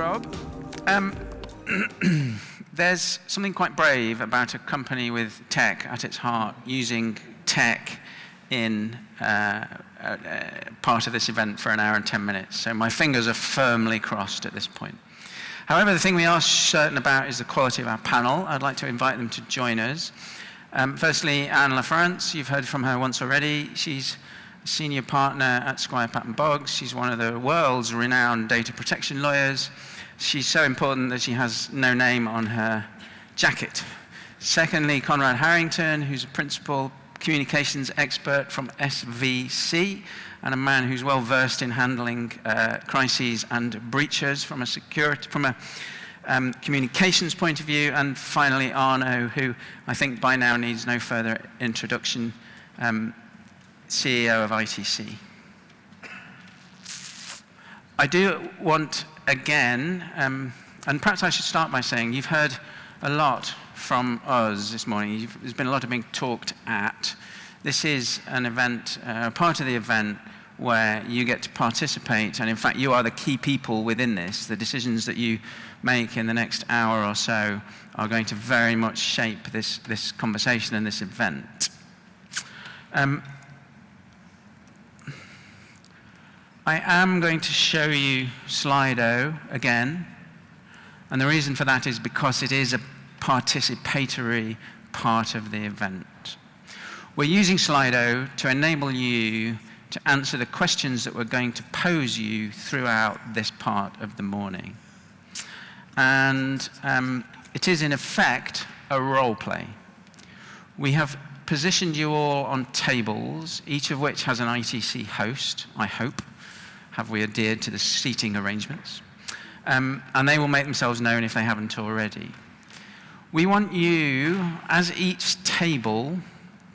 Rob. There's something quite brave about a company with tech at its heart using tech in part of this event for an hour and 10 minutes. So my fingers are firmly crossed at this point. However, the thing we are certain about is the quality of our panel. I'd like to invite them to join us. Firstly, Anne LaFrance, you've heard from her once already. She's a senior partner at Squire Patton Boggs. She's one of the world's renowned data protection lawyers. She's so important that she has no name on her jacket. Secondly, Conrad Harrington, who's a principal communications expert from SVC, and a man who's well versed in handling crises and breaches from a communications point of view. And finally, Arno, who I think by now needs no further introduction, CEO of ITC. I do want, again, and perhaps I should start by saying you've heard a lot from us this morning. There's been a lot of being talked at. This is an event, part of the event where you get to participate, and in fact you are the key people within this. The decisions that you make in the next hour or so are going to very much shape this conversation and this event. I am going to show you Slido again, and the reason for that is because it is a participatory part of the event. We're using Slido to enable you to answer the questions that we're going to pose you throughout this part of the morning. And it is in effect a role play. We have positioned you all on tables, each of which has an ITC host, I hope. Have we adhered to the seating arrangements? And they will make themselves known if they haven't already. We want you, as each table,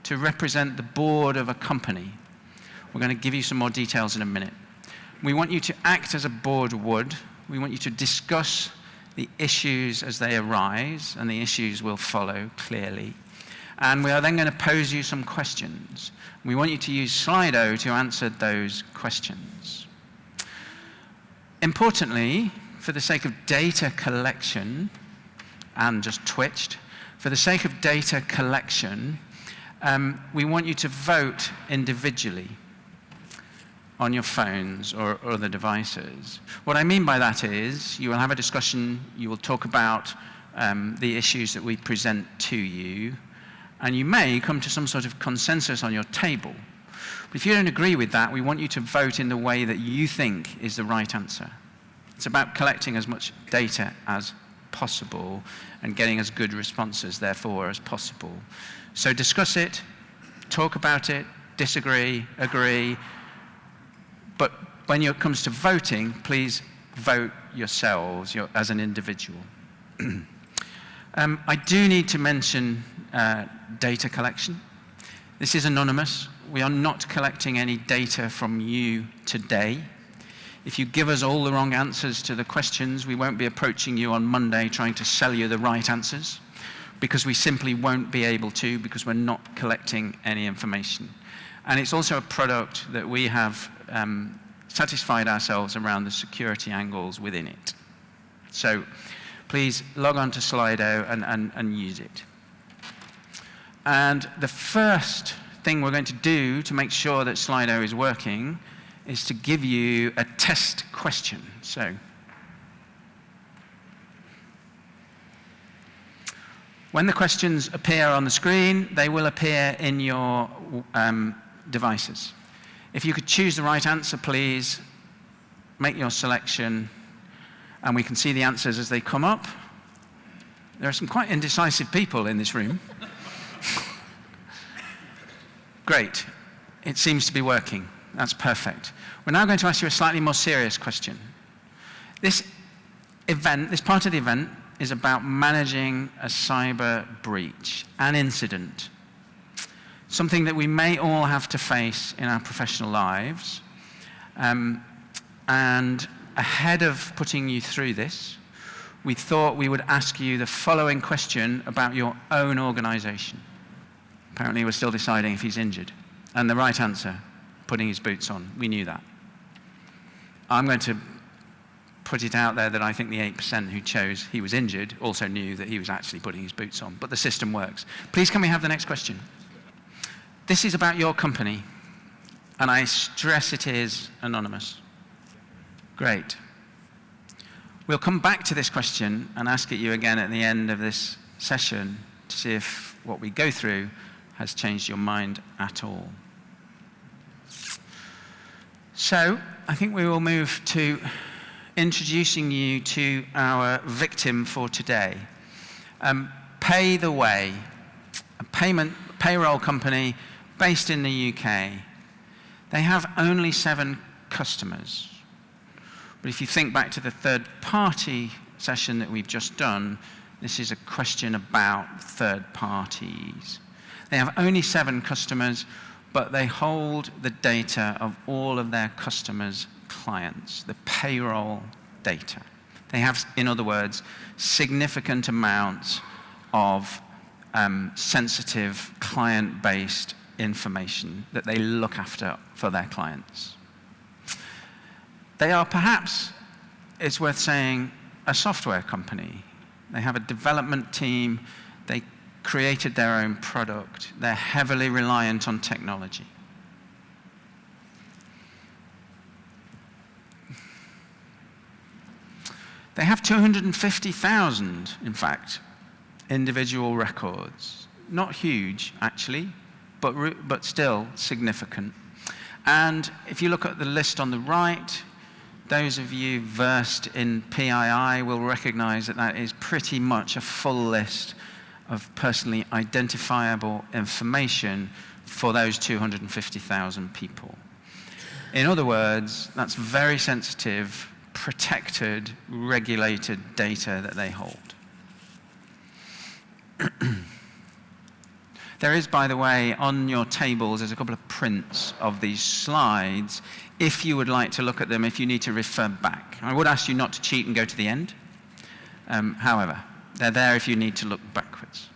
to represent the board of a company. We're going to give you some more details in a minute. We want you to act as a board would. We want you to discuss the issues as they arise, and the issues will follow clearly. And we are then going to pose you some questions. We want you to use Slido to answer those questions. Importantly, for the sake of data collection, and just twitched, for the sake of data collection, we want you to vote individually on your phones or other devices. What I mean by that is you will have a discussion, you will talk about the issues that we present to you, and you may come to some sort of consensus on your table. But if you don't agree with that, we want you to vote in the way that you think is the right answer. It's about collecting as much data as possible and getting as good responses, therefore, as possible. So discuss it, talk about it, disagree, agree, but when it comes to voting, please vote yourselves as an individual. I do need to mention data collection. This is anonymous. We are not collecting any data from you today. If you give us all the wrong answers to the questions, we won't be approaching you on Monday trying to sell you the right answers, because we simply won't be able to, because we're not collecting any information. And it's also a product that we have satisfied ourselves around the security angles within it. So please log on to Slido and use it. And the first thing we're going to do to make sure that Slido is working is to give you a test question. So when the questions appear on the screen, they will appear in your devices. If you could choose the right answer, please make your selection, and we can see the answers as they come up. There are some quite indecisive people in this room. Great. It seems to be working. That's perfect. We're now going to ask you a slightly more serious question. This part of the event, is about managing a cyber breach, an incident. Something that we may all have to face in our professional lives. And ahead of putting you through this, we thought we would ask you the following question about your own organization. Apparently we're still deciding if he's injured. And the right answer, putting his boots on. We knew that. I'm going to put it out there that I think the 8% who chose he was injured also knew that he was actually putting his boots on. But the system works. Please can we have the next question? This is about your company, and I stress it is anonymous. Great. We'll come back to this question and ask it you again at the end of this session to see if what we go through has changed your mind at all. So, I think we will move to introducing you to our victim for today. Pay the Way, a payroll company based in the UK. They have only 7 customers. But if you think back to the third-party session that we've just done, this is a question about third parties. They have only 7 customers, but they hold the data of all of their customers' clients, the payroll data. They have, in other words, significant amounts of sensitive client-based information that they look after for their clients. They are perhaps, it's worth saying, a software company. They have a development team. They created their own product. They're heavily reliant on technology. They have 250,000, in fact, individual records. Not huge, actually, but still significant. And if you look at the list on the right, those of you versed in PII will recognize that that is pretty much a full list of personally identifiable information for those 250,000 people. In other words, that's very sensitive, protected, regulated data that they hold. There is, by the way, on your tables, there's a couple of prints of these slides. If you would like to look at them, if you need to refer back. I would ask you not to cheat and go to the end. However, they're there if you need to look backwards.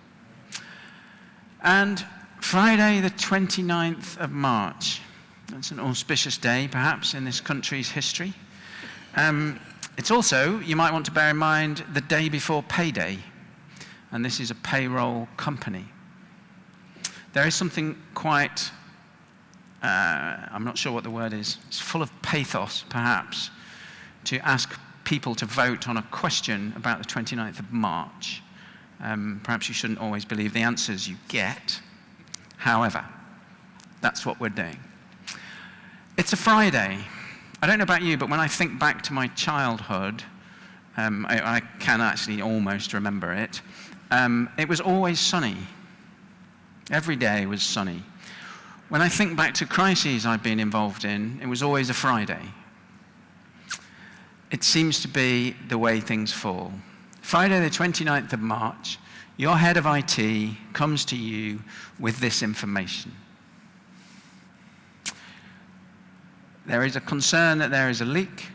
And Friday, the 29th of March. That's an auspicious day, perhaps, in this country's history. It's also, you might want to bear in mind, the day before payday. And this is a payroll company. There is something quite, I'm not sure what the word is, it's full of pathos, perhaps, to ask people to vote on a question about the 29th of March. Perhaps you shouldn't always believe the answers you get. However, that's what we're doing. It's a Friday. I don't know about you, but when I think back to my childhood, I can actually almost remember it. It was always sunny. Every day was sunny. When I think back to crises I've been involved in, it was always a Friday. It seems to be the way things fall. Friday the 29th of March, your head of IT comes to you with this information. There is a concern that there is a leak.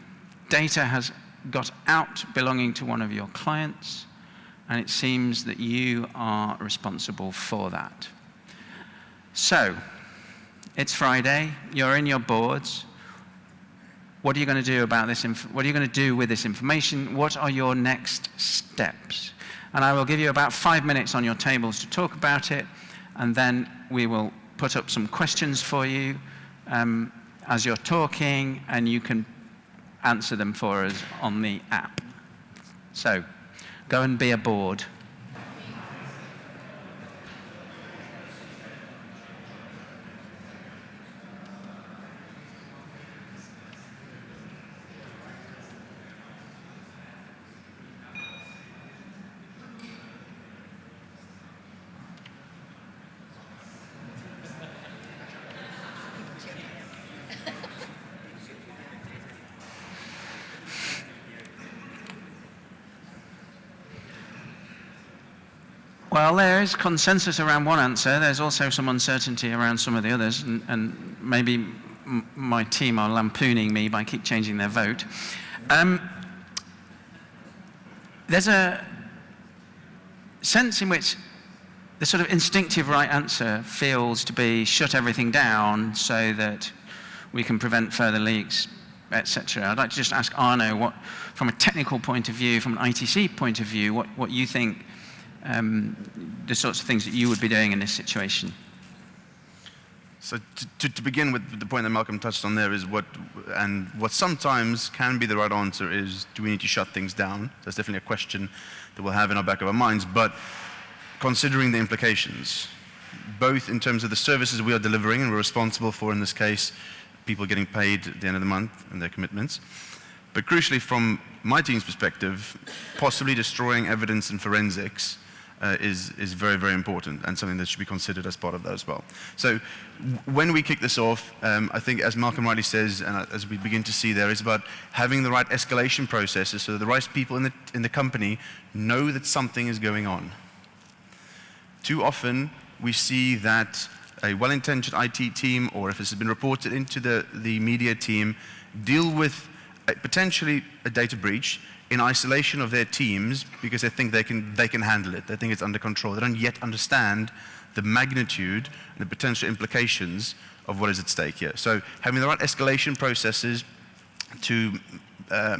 Data has got out belonging to one of your clients, and it seems that you are responsible for that. So, it's Friday, you're in your boards. What are you going to do about this? What are you going to do with this information? What are your next steps? And I will give you about 5 minutes on your tables to talk about it, and then we will put up some questions for you as you're talking, and you can answer them for us on the app. So, go and be a board. Well, there is consensus around one answer. There's also some uncertainty around some of the others, and maybe my team are lampooning me by keep changing their vote. There's a sense in which the sort of instinctive right answer feels to be shut everything down so that we can prevent further leaks etc. I'd like to just ask Arno, what, from a technical point of view, from an ITC point of view, what you think the sorts of things that you would be doing in this situation. So to begin with, the point that Malcolm touched on there is what sometimes can be the right answer is, do we need to shut things down? That's definitely a question that we'll have in our back of our minds, but considering the implications, both in terms of the services we are delivering and we're responsible for, in this case, people getting paid at the end of the month and their commitments, but crucially from my team's perspective, possibly destroying evidence in forensics is very, very important and something that should be considered as part of that as well. So when we kick this off, I think as Malcolm rightly says, and as we begin to see there, it's about having the right escalation processes so that the right people in the company know that something is going on. Too often we see that a well-intentioned IT team, or if this has been reported into the media team, deal with potentially a data breach in isolation of their teams because they think they can handle it. They think it's under control. They don't yet understand the magnitude and the potential implications of what is at stake here. So having the right escalation processes to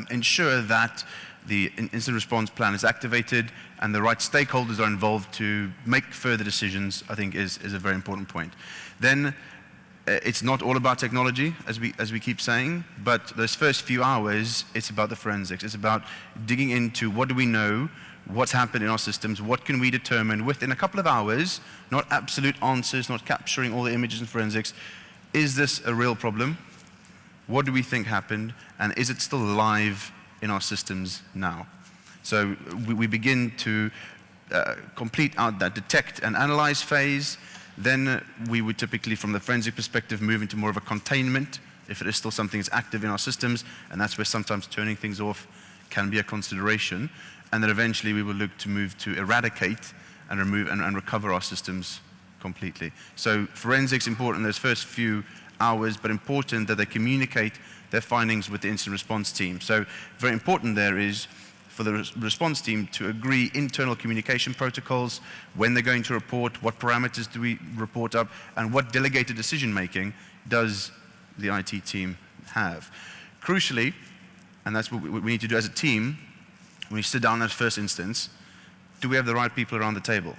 ensure that the incident response plan is activated and the right stakeholders are involved to make further decisions, I think is a very important point. Then it's not all about technology, as we keep saying, but those first few hours, it's about the forensics. It's about digging into what do we know, what's happened in our systems, what can we determine within a couple of hours, not absolute answers, not capturing all the images in forensics. Is this a real problem? What do we think happened? And is it still live in our systems now? So we begin to complete out that detect and analyze phase. Then we would typically, from the forensic perspective, move into more of a containment if it is still something that's active in our systems, and that's where sometimes turning things off can be a consideration. And then eventually we will look to move to eradicate and remove and recover our systems completely. So forensics important in those first few hours, but important that they communicate their findings with the incident response team. So very important there is for the response team to agree internal communication protocols, when they're going to report, what parameters do we report up, and what delegated decision making does the IT team have. Crucially, and that's what we need to do as a team, when we sit down in that first instance, do we have the right people around the table?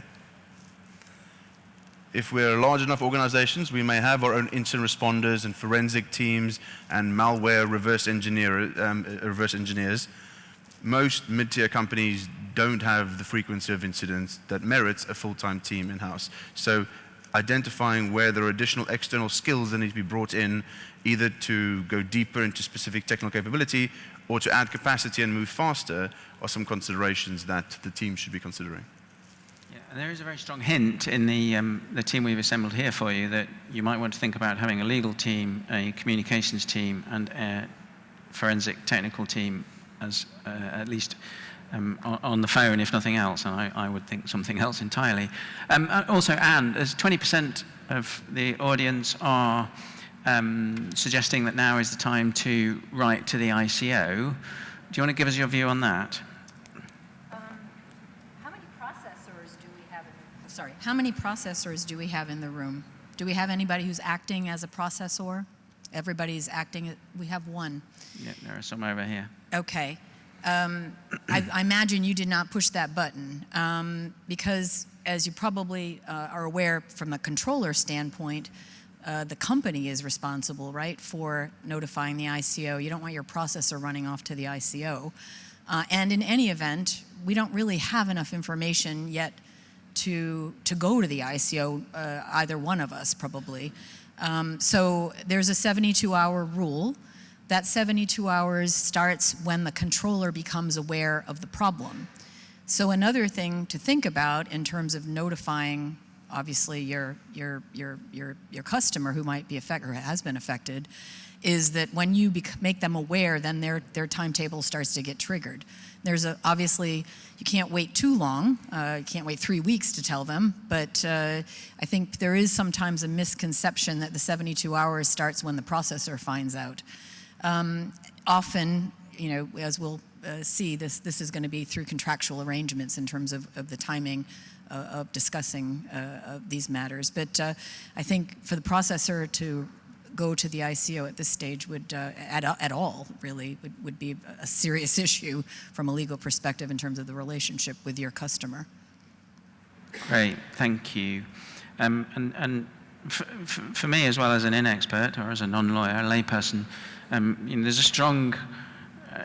If we're large enough organizations, we may have our own incident responders and forensic teams and malware reverse engineers. Most mid-tier companies don't have the frequency of incidents that merits a full-time team in-house. So identifying where there are additional external skills that need to be brought in, either to go deeper into specific technical capability or to add capacity and move faster, are some considerations that the team should be considering. Yeah, and there is a very strong hint in the team we've assembled here for you that you might want to think about having a legal team, a communications team, and a forensic technical team as at least on the phone, if nothing else, and I would think something else entirely. Also, Anne, as 20% of the audience are suggesting that now is the time to write to the ICO. Do you want to give us your view on that? How many processors do we have how many processors do we have in the room? Do we have anybody who's acting as a processor? Everybody's acting, we have one. Yeah, there are some over here. Okay. I imagine you did not push that button because, as you probably are aware from the controller standpoint, the company is responsible, right, for notifying the ICO. You don't want your processor running off to the ICO. And in any event, we don't really have enough information yet to go to the ICO, either one of us probably. So there's a 72-hour rule. That 72 hours starts when the controller becomes aware of the problem. So another thing to think about in terms of notifying, obviously, your customer who might be affected or has been affected, is that when you make them aware, then their timetable starts to get triggered. There's obviously, you can't wait too long. You can't wait 3 weeks to tell them, but I think there is sometimes a misconception that the 72 hours starts when the processor finds out. Often, you know, as we'll see, this is going to be through contractual arrangements in terms of the timing of discussing these matters. But I think for the processor to go to the ICO at this stage would, at all, really, would be a serious issue from a legal perspective in terms of the relationship with your customer. Great, thank you. And for me, as well as an inexpert or as a non-lawyer, a layperson, there's a strong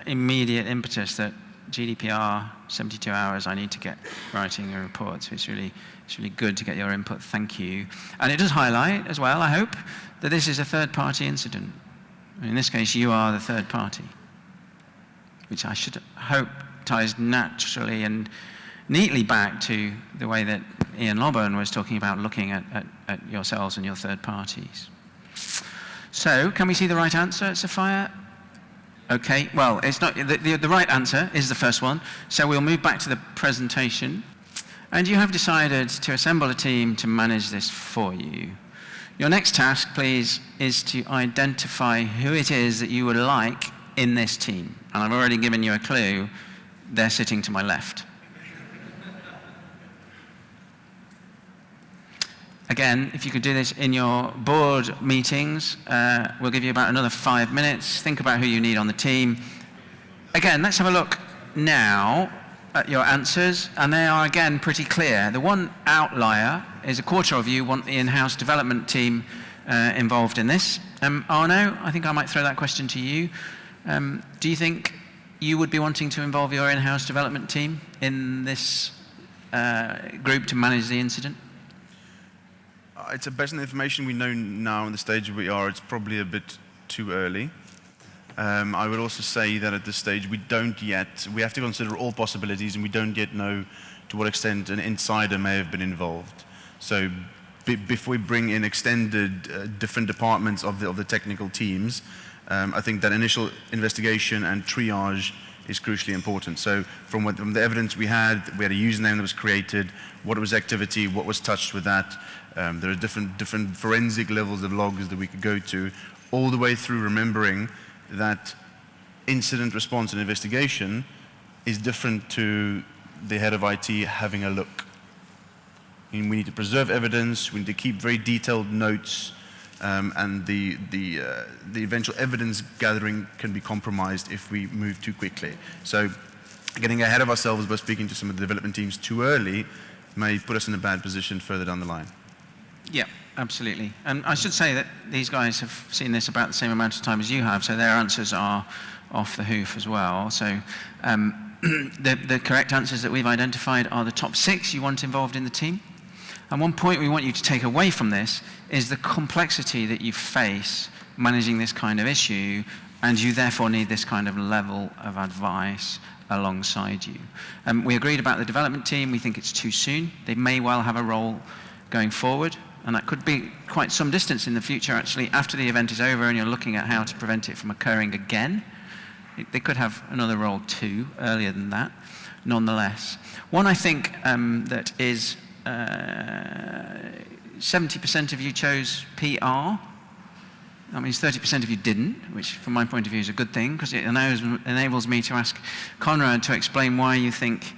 immediate impetus that GDPR, 72 hours, I need to get writing a report. So it's really good to get your input. Thank you. And it does highlight as well, I hope, that this is a third-party incident. In this case, you are the third party, which I should hope ties naturally and neatly back to the way that Ian Lobban was talking about looking at yourselves and your third parties. So, can we see the right answer, Sophia? Okay, well, it's not, the right answer is the first one, so we'll move back to the presentation. And you have decided to assemble a team to manage this for you. Your next task, please, is to identify who it is that you would like in this team. And I've already given you a clue, they're sitting to my left. Again, if you could do this in your board meetings, we'll give you about another 5 minutes. Think about who you need on the team. Again, let's have a look now at your answers, and they are again pretty clear. The one outlier is a quarter of you want the in-house development team involved in this. Arno, I think I might throw that question to you. Do you think you would be wanting to involve your in-house development team in this group to manage the incident? It's based on the information we know now in the stage we are, it's probably a bit too early. I would also say that at this stage we have to consider all possibilities, and we don't yet know to what extent an insider may have been involved. So before we bring in extended different departments of the technical teams, I think that initial investigation and triage is crucially important. So from the evidence we had a username that was created, what was activity, what was touched with that. There are different forensic levels of logs that we could go to, all the way through remembering that incident response and investigation is different to the head of IT having a look. And we need to preserve evidence, we need to keep very detailed notes, and the eventual evidence gathering can be compromised if we move too quickly. So getting ahead of ourselves by speaking to some of the development teams too early may put us in a bad position further down the line. Yeah, absolutely. And I should say that these guys have seen this about the same amount of time as you have, so their answers are off the hoof as well. So the correct answers that we've identified are the top 6 you want involved in the team. And one point we want you to take away from this is the complexity that you face managing this kind of issue, and you therefore need this kind of level of advice alongside you. We agreed about the development team. We think it's too soon. They may well have a role going forward, and that could be quite some distance in the future, actually, after the event is over and you're looking at how to prevent it from occurring again. They could have another role too, earlier than that, nonetheless. One I think that is 70% of you chose PR. That means 30% of you didn't, which from my point of view is a good thing, because it enables me to ask Conrad to explain why you think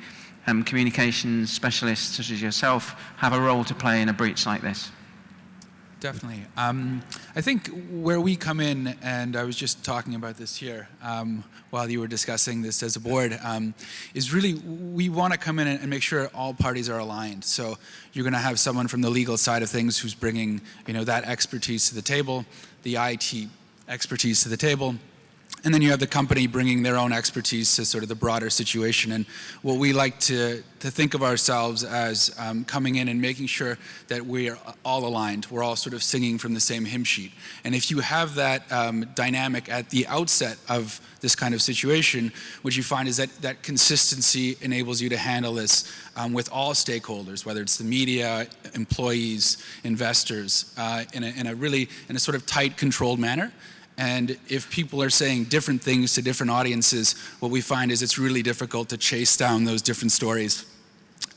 communications specialists such as yourself have a role to play in a breach like this. Definitely. I think where we come in, and I was just talking about this here while you were discussing this as a board, is really we want to come in and make sure all parties are aligned. So you're going to have someone from the legal side of things who's bringing, that expertise to the table, the IT expertise to the table. And then you have the company bringing their own expertise to sort of the broader situation. And what we like to think of ourselves as coming in and making sure that we are all aligned. We're all sort of singing from the same hymn sheet. And if you have that dynamic at the outset of this kind of situation, what you find is that consistency enables you to handle this with all stakeholders, whether it's the media, employees, investors, in a sort of tight, controlled manner. And if people are saying different things to different audiences, what we find is it's really difficult to chase down those different stories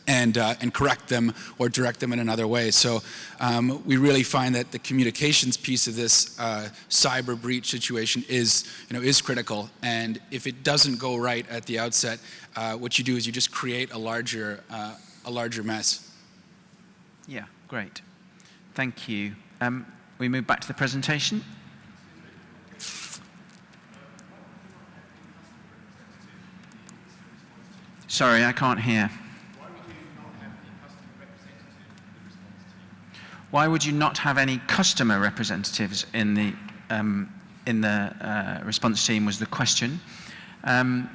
and correct them or direct them in another way. So we really find that the communications piece of this cyber breach situation is critical. And if it doesn't go right at the outset, what you do is you just create a larger mess. Yeah, great. Thank you. We move back to the presentation. Sorry, I can't hear. Why would you not have any customer representatives in the response team was the question. I'm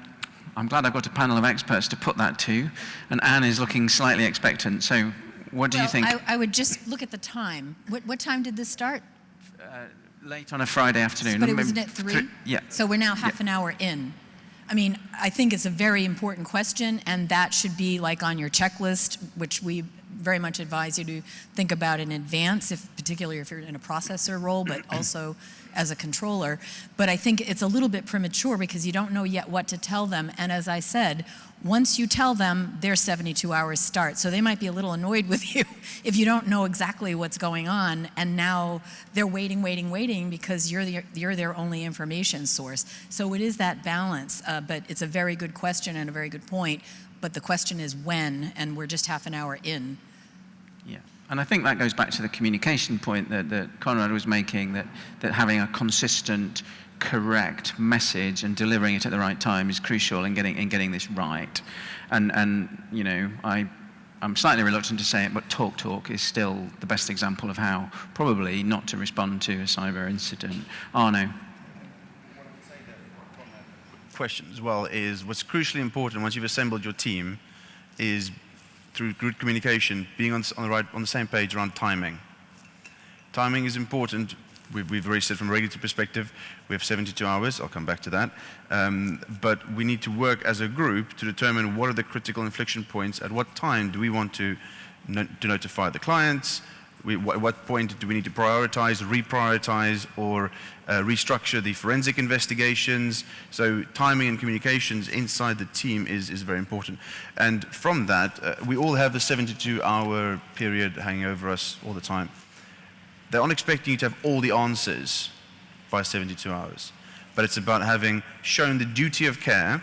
glad I've got a panel of experts to put that to, and Anne is looking slightly expectant. So what do you think? I would just look at the time. What time did this start? Late on a Friday afternoon. But it wasn't at 3? Yeah. So we're now half an hour in. I mean, I think it's a very important question, and that should be like on your checklist, which we very much advise you to think about in advance, particularly if you're in a processor role, but also as a controller. But I think it's a little bit premature because you don't know yet what to tell them. And as I said, once you tell them, their 72 hours start. So they might be a little annoyed with you if you don't know exactly what's going on, and now they're waiting because you're their only information source. So it is that balance, but it's a very good question and a very good point. But the question is when, and we're just half an hour in. Yeah, and I think that goes back to the communication point that Conrad was making, that having a consistent, correct message and delivering it at the right time is crucial in getting this right. And you know, I'm slightly reluctant to say it, but talk is still the best example of how probably not to respond to a cyber incident. Arno. Question as well is what's crucially important once you've assembled your team is through good communication, being on the same page around timing. Timing is important. We've already said from a regulatory perspective, we have 72 hours. I'll come back to that. But we need to work as a group to determine what are the critical inflection points. At what time do we want to notify the clients? At what point do we need to prioritize, reprioritize, or restructure the forensic investigations? So timing and communications inside the team is very important. And from that, we all have the 72-hour period hanging over us all the time. They're not expecting you to have all the answers by 72 hours. But it's about having shown the duty of care.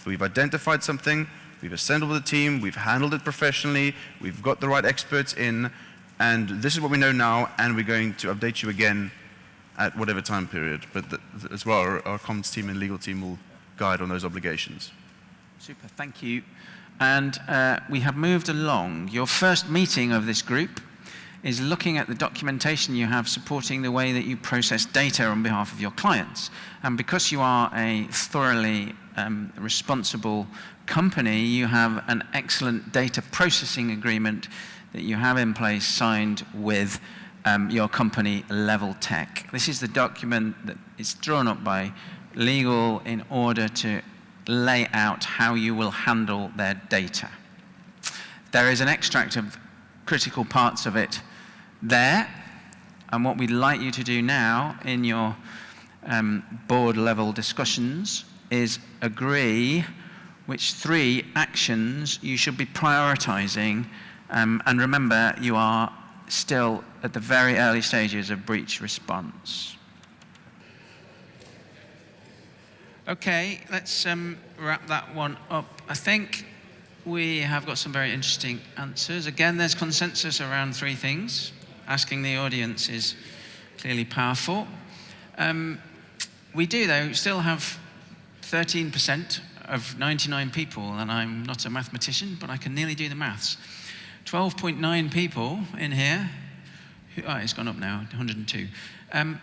We've identified something, we've assembled the team, we've handled it professionally, we've got the right experts in, and this is what we know now, and we're going to update you again at whatever time period. But as well, our comms team and legal team will guide on those obligations. Super, thank you. And we have moved along. Your first meeting of this group is looking at the documentation you have supporting the way that you process data on behalf of your clients. And because you are a thoroughly responsible company, you have an excellent data processing agreement that you have in place signed with your company Level Tech. This is the document that is drawn up by legal in order to lay out how you will handle their data. There is an extract of critical parts of it there, and what we'd like you to do now in your board level discussions is agree which 3 actions you should be prioritizing. And remember, you are still at the very early stages of breach response. Okay, let's wrap that one up. I think we have got some very interesting answers. Again, there's consensus around 3 things. Asking the audience is clearly powerful. We do, though, still have 13% of 99 people, and I'm not a mathematician, but I can nearly do the maths. 12.9 people in here, it's gone up now, 102.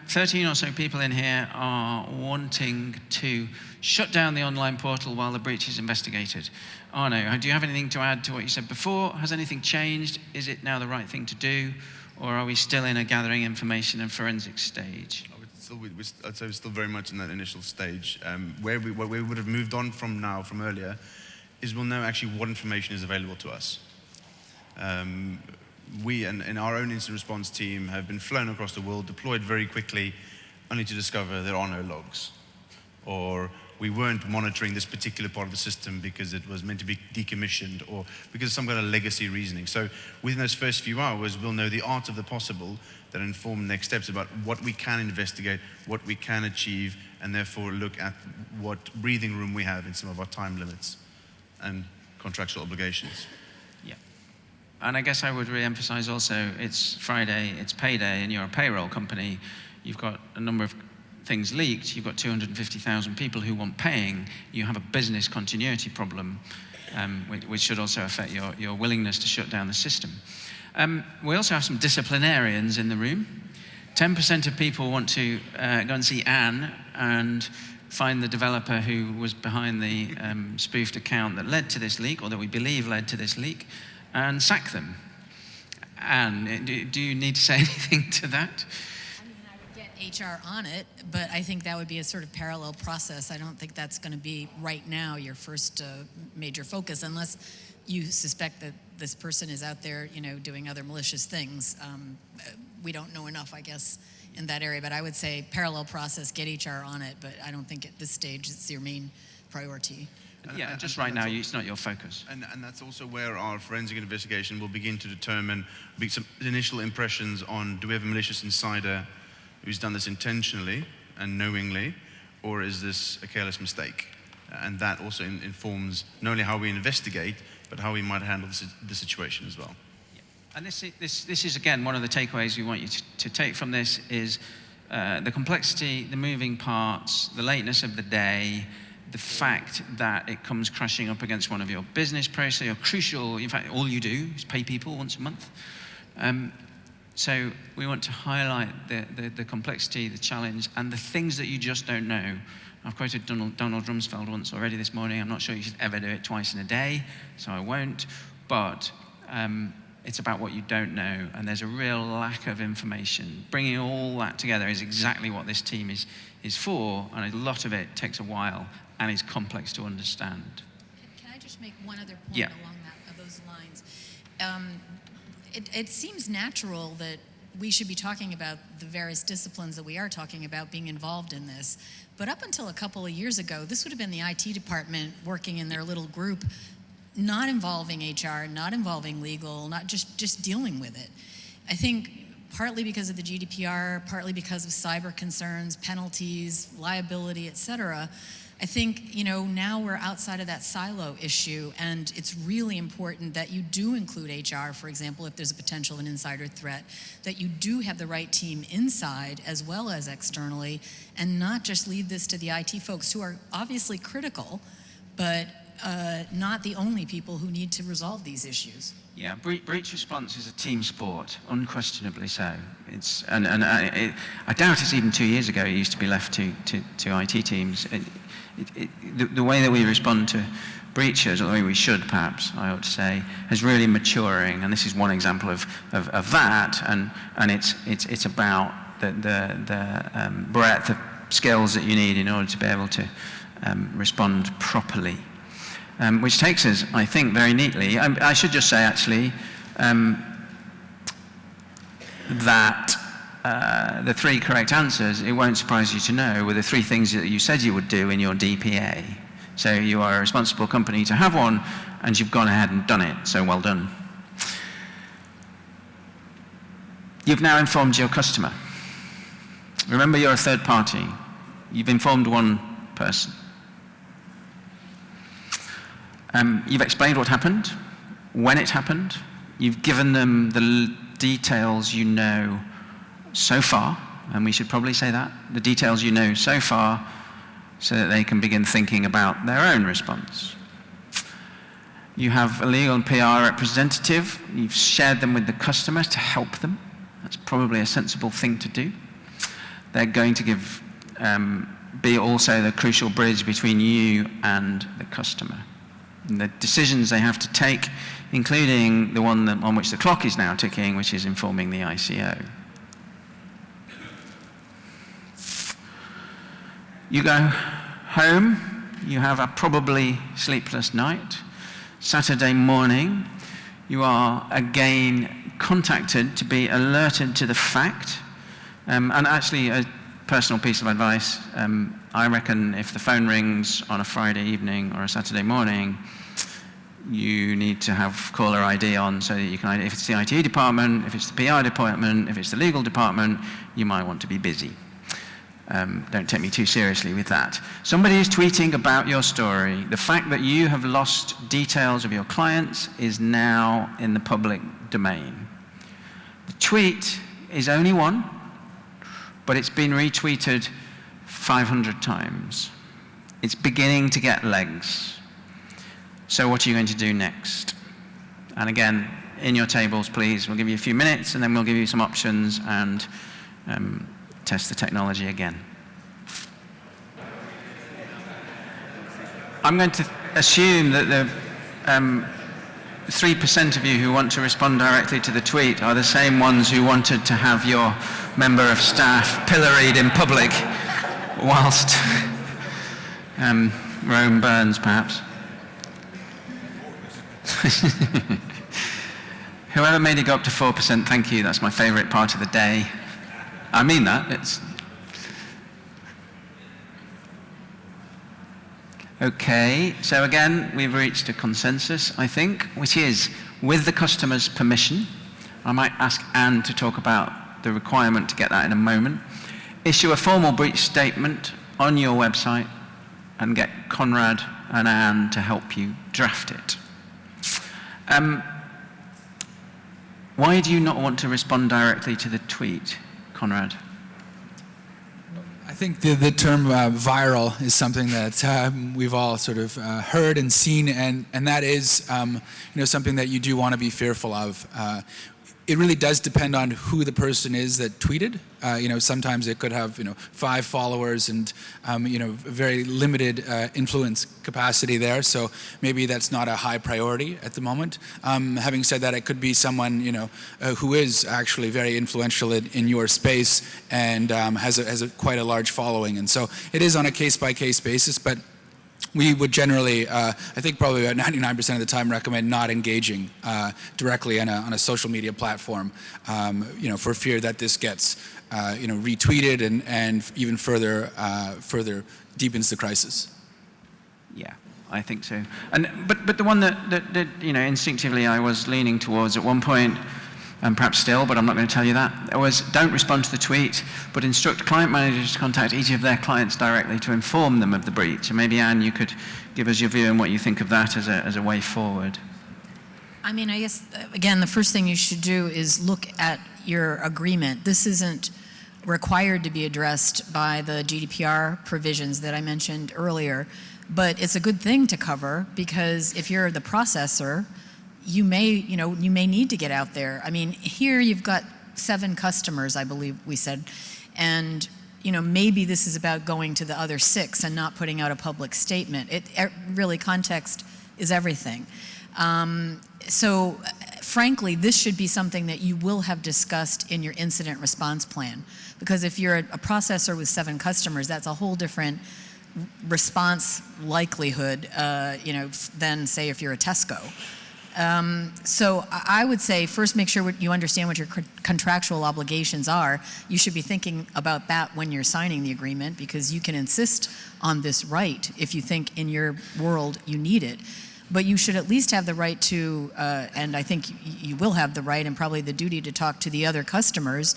13 or so people in here are wanting to shut down the online portal while the breach is investigated. Arno, do you have anything to add to what you said before? Has anything changed? Is it now the right thing to do? Or are we still in a gathering information and forensic stage? I'd say we're still very much in that initial stage. Where we would have moved on from earlier, is we'll know actually what information is available to us. We and our own incident response team have been flown across the world, deployed very quickly, only to discover there are no logs. Or we weren't monitoring this particular part of the system because it was meant to be decommissioned or because of some kind of legacy reasoning. So within those first few hours, we'll know the art of the possible that inform next steps about what we can investigate, what we can achieve, and therefore look at what breathing room we have in some of our time limits and contractual obligations. Yeah. And I guess I would re-emphasize also, it's Friday, it's payday, and you're a payroll company. You've got a number of things leaked, you've got 250,000 people who want paying, you have a business continuity problem, which should also affect your willingness to shut down the system. We also have some disciplinarians in the room. 10% of people want to go and see Anne and find the developer who was behind the spoofed account that led to this leak, or that we believe led to this leak, and sack them. Anne, do you need to say anything to that? I mean, I would get HR on it, but I think that would be a sort of parallel process. I don't think that's going to be right now your first major focus, unless you suspect that this person is out there, doing other malicious things. We don't know enough, I guess, in that area. But I would say parallel process, get HR on it. But I don't think at this stage it's your main priority. Yeah, just right now, it's not your focus. And that's also where our forensic investigation will begin to determine some initial impressions on, do we have a malicious insider who's done this intentionally and knowingly, or is this a careless mistake? And that also informs not only how we investigate, but how we might handle the situation as well. Yeah. And this is, again, one of the takeaways we want you to take from this is the complexity, the moving parts, the lateness of the day, the fact that it comes crashing up against one of your business processes, your crucial, in fact, all you do is pay people once a month. So we want to highlight the complexity, the challenge, and the things that you just don't know. I've quoted Donald Rumsfeld once already this morning. I'm not sure you should ever do it twice in a day, so I won't. But it's about what you don't know, and there's a real lack of information. Bringing all that together is exactly what this team is for, and a lot of it takes a while and is complex to understand. Can I just make one other point Yeah. along those lines? It seems natural that we should be talking about the various disciplines that we are talking about being involved in this. But up until a couple of years ago, this would have been the IT department working in their little group, not involving HR, not involving legal, not just dealing with it. I think partly because of the GDPR, partly because of cyber concerns, penalties, liability, et cetera. I think, now we're outside of that silo issue, and it's really important that you do include HR, for example, if there's a potential of an insider threat, that you do have the right team inside as well as externally, and not just leave this to the IT folks who are obviously critical, but not the only people who need to resolve these issues. Yeah, breach response is a team sport, unquestionably so. I doubt it's even 2 years ago it used to be left to IT teams. The way that we respond to breaches, or the way we should perhaps, I ought to say, is really maturing, and this is one example of that, and it's about the breadth of skills that you need in order to be able to respond properly. Which takes us, I think, very neatly. I should just say, actually, that the three correct answers, it won't surprise you to know, were the three things that you said you would do in your DPA. So you are a responsible company to have one, and you've gone ahead and done it, so well done. You've now informed your customer. Remember, you're a third party. You've informed one person. You've explained what happened, when it happened. You've given them the details you know so far, and we should probably say that, the details you know so far, so that they can begin thinking about their own response. You have a legal and PR representative. You've shared them with the customer to help them. That's probably a sensible thing to do. They're going to be also the crucial bridge between you and the customer. And the decisions they have to take, including the one on which the clock is now ticking, which is informing the ICO. You go home, you have a probably sleepless night. Saturday morning, you are again contacted to be alerted to the fact. And actually, a personal piece of advice, I reckon if the phone rings on a Friday evening or a Saturday morning, you need to have caller ID on so that you can, if it's the IT department, if it's the PR department, if it's the legal department, you might want to be busy. Don't take me too seriously with that. Somebody is tweeting about your story. The fact that you have lost details of your clients is now in the public domain. The tweet is only one, but it's been retweeted 500 times. It's beginning to get legs. So what are you going to do next? And again, in your tables, please, we'll give you a few minutes, and then we'll give you some options and test the technology again. I'm going to assume that the 3% of you who want to respond directly to the tweet are the same ones who wanted to have your member of staff pilloried in public whilst Rome burns, perhaps. Whoever made it go up to 4%, thank you. That's my favorite part of the day. I mean that. It's okay. So again, we've reached a consensus, I think, which is with the customer's permission. I might ask Anne to talk about the requirement to get that in a moment. Issue a formal breach statement on your website and get Conrad and Anne to help you draft it. Why do you not want to respond directly to the tweet, Conrad? I think the term viral is something that we've all sort of heard and seen, and that is something that you do want to be fearful of. It really does depend on who the person is that tweeted. Sometimes it could have 5 followers and very limited influence capacity there. So maybe that's not a high priority at the moment. Having said that, it could be someone who is actually very influential in your space and has quite a large following. And so it is on a case-by-case basis, but we would generally, I think probably about 99% of the time, recommend not engaging directly on a social media platform, for fear that this gets, retweeted and even further deepens the crisis. Yeah, I think so. But the one that instinctively I was leaning towards at one point, and perhaps still, but I'm not going to tell you that, it was don't respond to the tweet, but instruct client managers to contact each of their clients directly to inform them of the breach. And maybe, Anne, you could give us your view on what you think of that as a way forward. I mean, I guess, again, the first thing you should do is look at your agreement. This isn't required to be addressed by the GDPR provisions that I mentioned earlier, but it's a good thing to cover, because if you're the processor, you may need to get out there. I mean, here you've got 7 customers, I believe we said, and maybe this is about going to the other 6 and not putting out a public statement. Really, context is everything. So, frankly, this should be something that you will have discussed in your incident response plan, because if you're a processor with 7 customers, that's a whole different response likelihood, than, say, if you're a Tesco. So I would say first make sure you understand what your contractual obligations are. You should be thinking about that when you're signing the agreement, because you can insist on this right if you think in your world you need it. But you should at least have the right to, and I think you will have the right and probably the duty to talk to the other customers,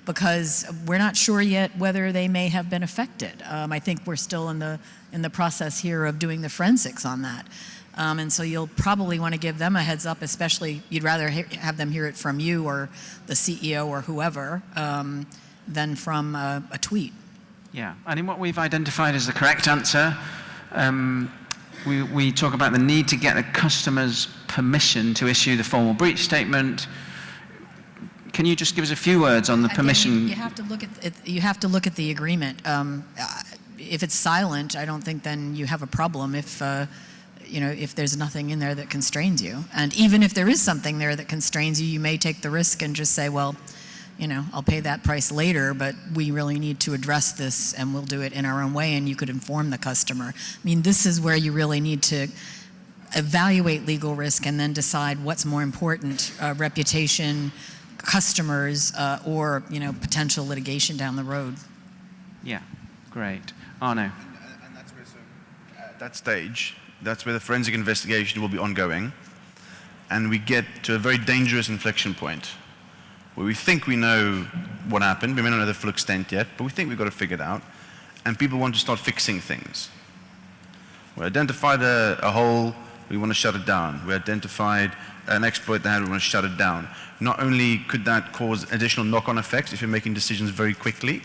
because we're not sure yet whether they may have been affected. I think we're still in the process here of doing the forensics on that. And so you'll probably want to give them a heads up, especially you'd rather have them hear it from you or the CEO or whoever than from a tweet. Yeah, and in what we've identified as the correct answer, we talk about the need to get a customer's permission to issue the formal breach statement. Can you just give us a few words on the permission? Again, you have to look at it, you have to look at the agreement. If it's silent, I don't think then you have a problem if there's nothing in there that constrains you. And even if there is something there that constrains you, you may take the risk and just say, well, I'll pay that price later, but we really need to address this and we'll do it in our own way, and you could inform the customer. I mean, this is where you really need to evaluate legal risk and then decide what's more important, reputation, customers, or potential litigation down the road. Yeah, great. Arno. And that's where, at that stage, that's where the forensic investigation will be ongoing, and we get to a very dangerous inflection point where we think we know what happened. We may not know the full extent yet, but we think we've got it figured out, and people want to start fixing things. We identified a hole, we want to shut it down. We identified an exploit they had, we want to shut it down. Not only could that cause additional knock-on effects if you're making decisions very quickly,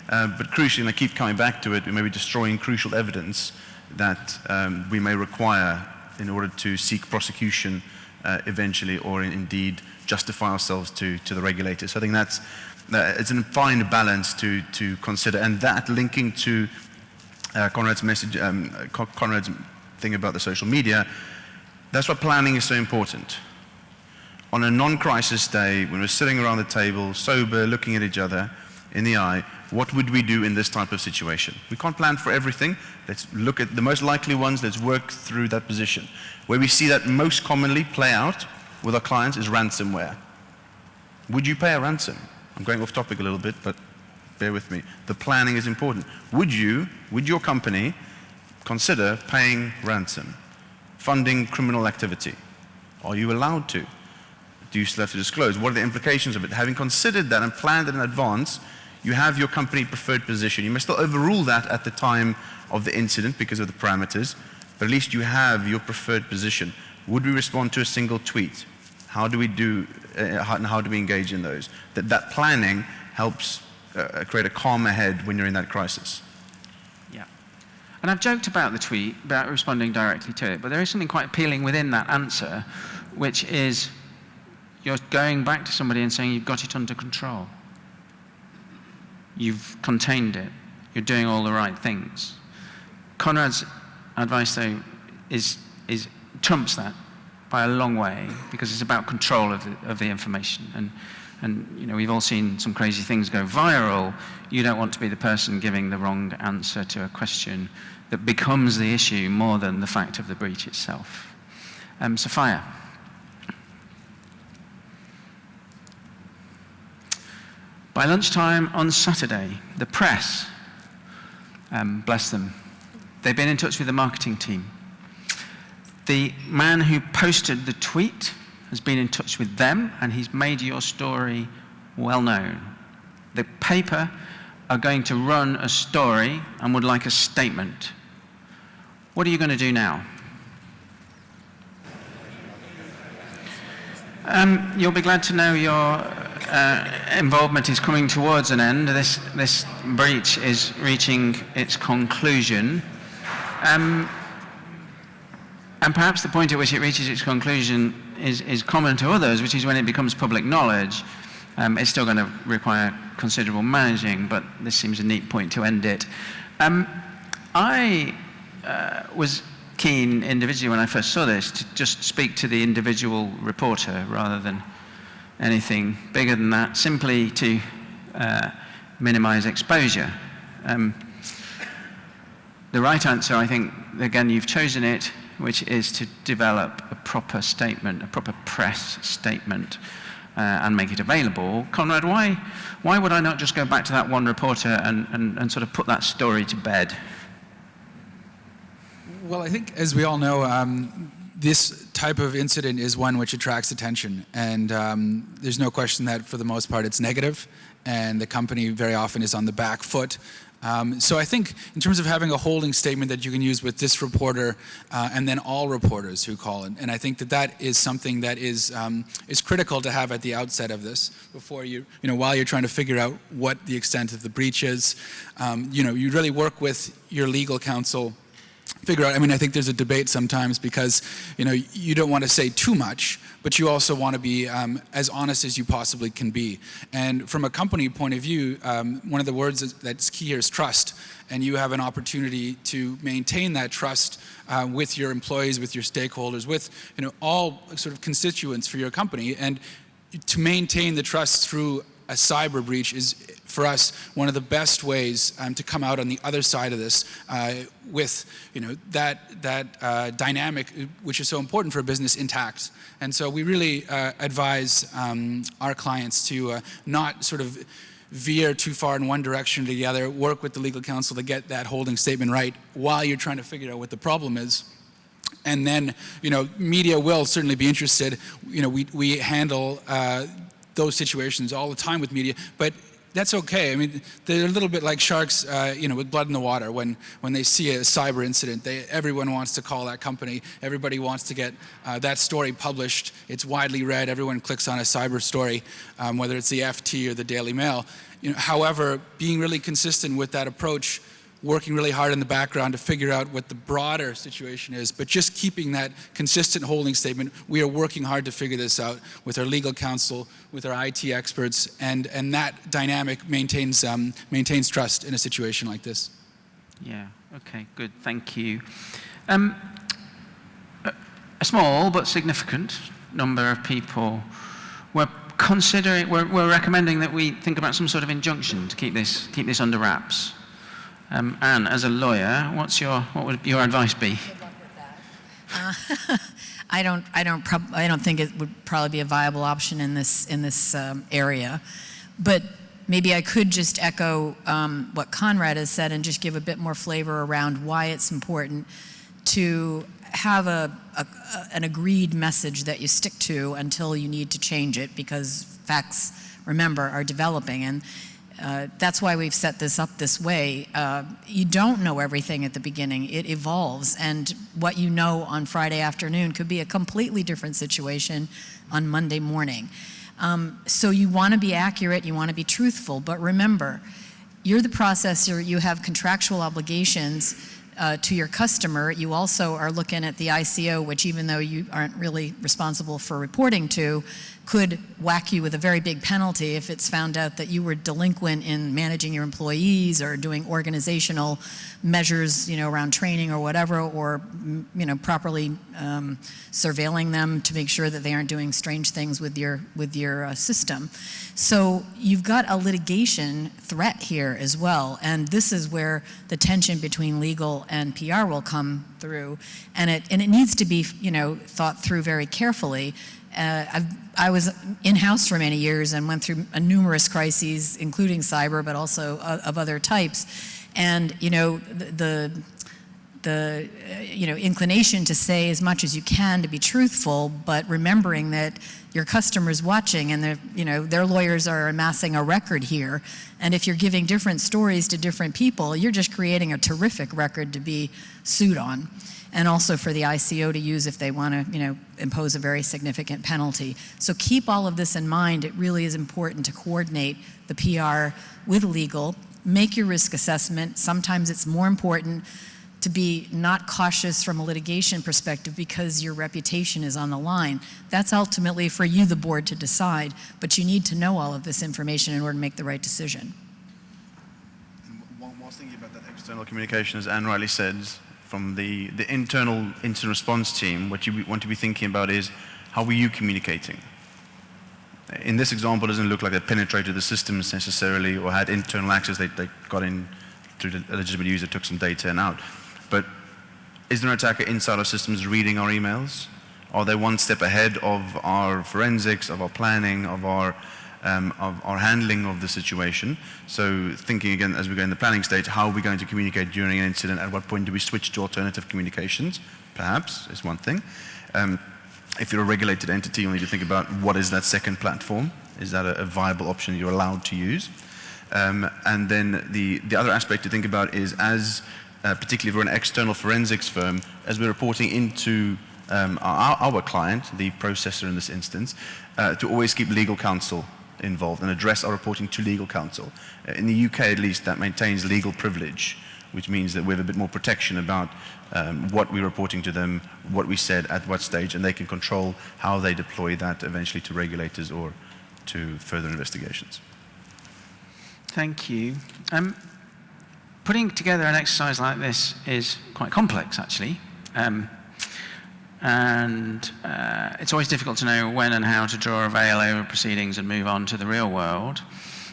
But crucially, and I keep coming back to it, we may be destroying crucial evidence that we may require in order to seek prosecution eventually, or indeed justify ourselves to the regulators. So I think it's a fine balance to consider, and that linking to Conrad's message, Conrad's thing about the social media, that's why planning is so important. On a non-crisis day, when we're sitting around the table, sober, looking at each other in the eye, what would we do in this type of situation? We can't plan for everything. Let's look at the most likely ones. Let's work through that position. Where we see that most commonly play out with our clients is ransomware. Would you pay a ransom? I'm going off topic a little bit, but bear with me. The planning is important. Would your company consider paying ransom, funding criminal activity? Are you allowed to? Do you still have to disclose? What are the implications of it? Having considered that and planned it in advance, you have your company preferred position. You may still overrule that at the time of the incident because of the parameters, but at least you have your preferred position. Would we respond to a single tweet? How do we how do we engage in those? That planning helps create a calmer head when you're in that crisis. Yeah. And I've joked about the tweet, about responding directly to it, but there is something quite appealing within that answer, which is you're going back to somebody and saying you've got it under control. You've contained it. You're doing all the right things. Conrad's advice, though, is trumps that by a long way, because it's about control of the information. And you know, we've all seen some crazy things go viral. You don't want to be the person giving the wrong answer to a question that becomes the issue more than the fact of the breach itself. Sophia. By lunchtime on Saturday, the press, bless them, they've been in touch with the marketing team. The man who posted the tweet has been in touch with them, and he's made your story well known. The paper are going to run a story and would like a statement. What are you going to do now? You'll be glad to know your involvement is coming towards an end. This breach is reaching its conclusion. And perhaps the point at which it reaches its conclusion is common to others, which is when it becomes public knowledge. It's still going to require considerable managing, but this seems a neat point to end it. I was keen individually when I first saw this to just speak to the individual reporter rather than anything bigger than that, simply to minimize exposure. The right answer, I think, again, you've chosen it, which is to develop a proper statement, a proper press statement, and make it available. Conrad, why would I not just go back to that one reporter and sort of put that story to bed? Well, I think, as we all know, this type of incident is one which attracts attention, and there's no question that for the most part it's negative, and the company very often is on the back foot. So I think in terms of having a holding statement that you can use with this reporter and then all reporters who call in, and I think that is something that is critical to have at the outset of this, before while you're trying to figure out what the extent of the breach is. You really work with your legal counsel, figure out. I mean, I think there's a debate sometimes because you don't want to say too much, but you also want to be as honest as you possibly can be. And from a company point of view, one of the words that's key here is trust. And you have an opportunity to maintain that trust with your employees, with your stakeholders, with all sort of constituents for your company. And to maintain the trust through a cyber breach is, for us, one of the best ways to come out on the other side of this with that dynamic, which is so important for a business, intact. And so we really advise our clients to not sort of veer too far in one direction or the other, work with the legal counsel to get that holding statement right while you're trying to figure out what the problem is. And then, media will certainly be interested. We handle those situations all the time with media, but that's okay. I mean, they're a little bit like sharks, with blood in the water. When they see a cyber incident, everyone wants to call that company. Everybody wants to get that story published. It's widely read. Everyone clicks on a cyber story, whether it's the FT or the Daily Mail. However, being really consistent with that approach, working really hard in the background to figure out what the broader situation is, but just keeping that consistent holding statement. We are working hard to figure this out with our legal counsel, with our IT experts, and that dynamic maintains trust in a situation like this. Yeah, okay, good, thank you. A small but significant number of people were considering, we're recommending that we think about some sort of injunction to keep this under wraps. Anne, as a lawyer, what would your advice be? Good luck with that. I don't think it would probably be a viable option in this area, but maybe I could just echo what Conrad has said and just give a bit more flavor around why it's important to have an agreed message that you stick to until you need to change it, because facts, remember, are developing, and that's why we've set this up this way. You don't know everything at the beginning. It evolves, and what you know on Friday afternoon could be a completely different situation on Monday morning. So you want to be accurate, you want to be truthful, but remember, you're the processor, you have contractual obligations to your customer. You also are looking at the ICO, which, even though you aren't really responsible for reporting to, could whack you with a very big penalty if it's found out that you were delinquent in managing your employees or doing organizational measures, around training or whatever, or, properly surveilling them to make sure that they aren't doing strange things with your system. So you've got a litigation threat here as well, and this is where the tension between legal and PR will come through, and it needs to be, thought through very carefully. I was in-house for many years and went through numerous crises, including cyber, but also of other types. And the inclination to say as much as you can to be truthful, but remembering that your customer's watching and their lawyers are amassing a record here. And if you're giving different stories to different people, you're just creating a terrific record to be sued on. And also for the ICO to use if they want to, impose a very significant penalty. So keep all of this in mind. It really is important to coordinate the PR with legal. Make your risk assessment. Sometimes it's more important to be not cautious from a litigation perspective because your reputation is on the line. That's ultimately for you, the board, to decide, but you need to know all of this information in order to make the right decision. Whilst thinking about that external communication, as Anne rightly says, from the internal incident response team, what you want to be thinking about is, how are you communicating? In this example, it doesn't look like they penetrated the systems necessarily or had internal access. They got in through a legitimate user, took some data and out. But is there an attacker inside our systems reading our emails? Are they one step ahead of our forensics, of our planning, of our handling of the situation? So thinking again, as we go in the planning stage, how are we going to communicate during an incident? At what point do we switch to alternative communications? Perhaps is one thing. If you're a regulated entity, you need to think about what is that second platform? Is that a viable option you're allowed to use? And then the other aspect to think about is, as particularly for an external forensics firm, as we're reporting into our client, the processor in this instance, to always keep legal counsel involved and address our reporting to legal counsel. In the UK, at least, that maintains legal privilege, which means that we have a bit more protection about what we're reporting to them, what we said at what stage, and they can control how they deploy that eventually to regulators or to further investigations. Thank you. Putting together an exercise like this is quite complex, actually. And it's always difficult to know when and how to draw a veil over proceedings and move on to the real world.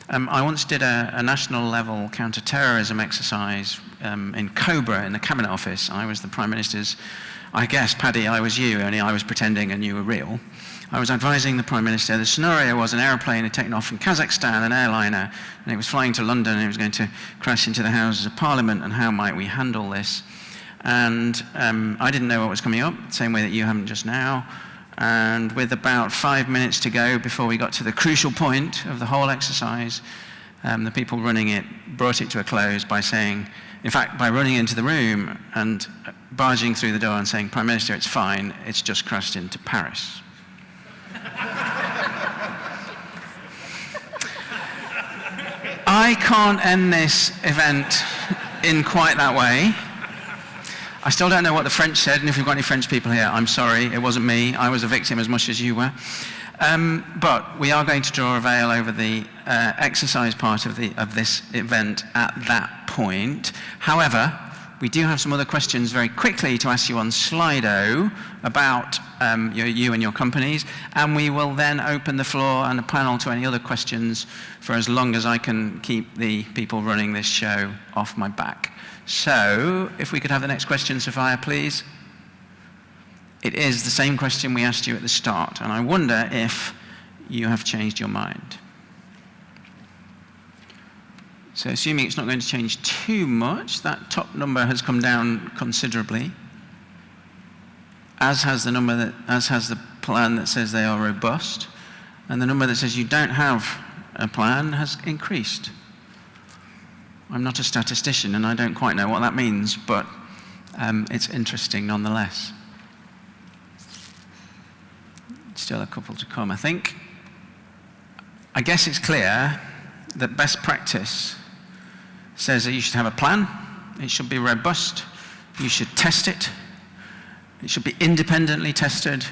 I once did a national level counter-terrorism exercise in Cobra in the Cabinet Office. I was the Prime Minister's, I guess, Paddy, I was you, only I was pretending and you were real. I was advising the Prime Minister. The scenario was an aeroplane had taken off from Kazakhstan, an airliner, and it was flying to London and it was going to crash into the Houses of Parliament, and how might we handle this? And I didn't know what was coming up, same way that you haven't just now. And with about 5 minutes to go before we got to the crucial point of the whole exercise, the people running it brought it to a close by saying, in fact, by running into the room and barging through the door and saying, Prime Minister, it's fine, it's just crashed into Paris. I can't end this event in quite that way. I still don't know what the French said, and if we've got any French people here, I'm sorry, it wasn't me. I was a victim as much as you were. But we are going to draw a veil over the exercise part of this event at that point. However, we do have some other questions very quickly to ask you on Slido about you and your companies, and we will then open the floor and the panel to any other questions for as long as I can keep the people running this show off my back. So, if we could have the next question, Sophia, please. It is the same question we asked you at the start, and I wonder if you have changed your mind. So, assuming it's not going to change too much, that top number has come down considerably, as has the plan that says they are robust, and the number that says you don't have a plan has increased. I'm not a statistician, and I don't quite know what that means, but it's interesting nonetheless. Still a couple to come, I think. I guess it's clear that best practice says that you should have a plan, it should be robust, you should test it, it should be independently tested.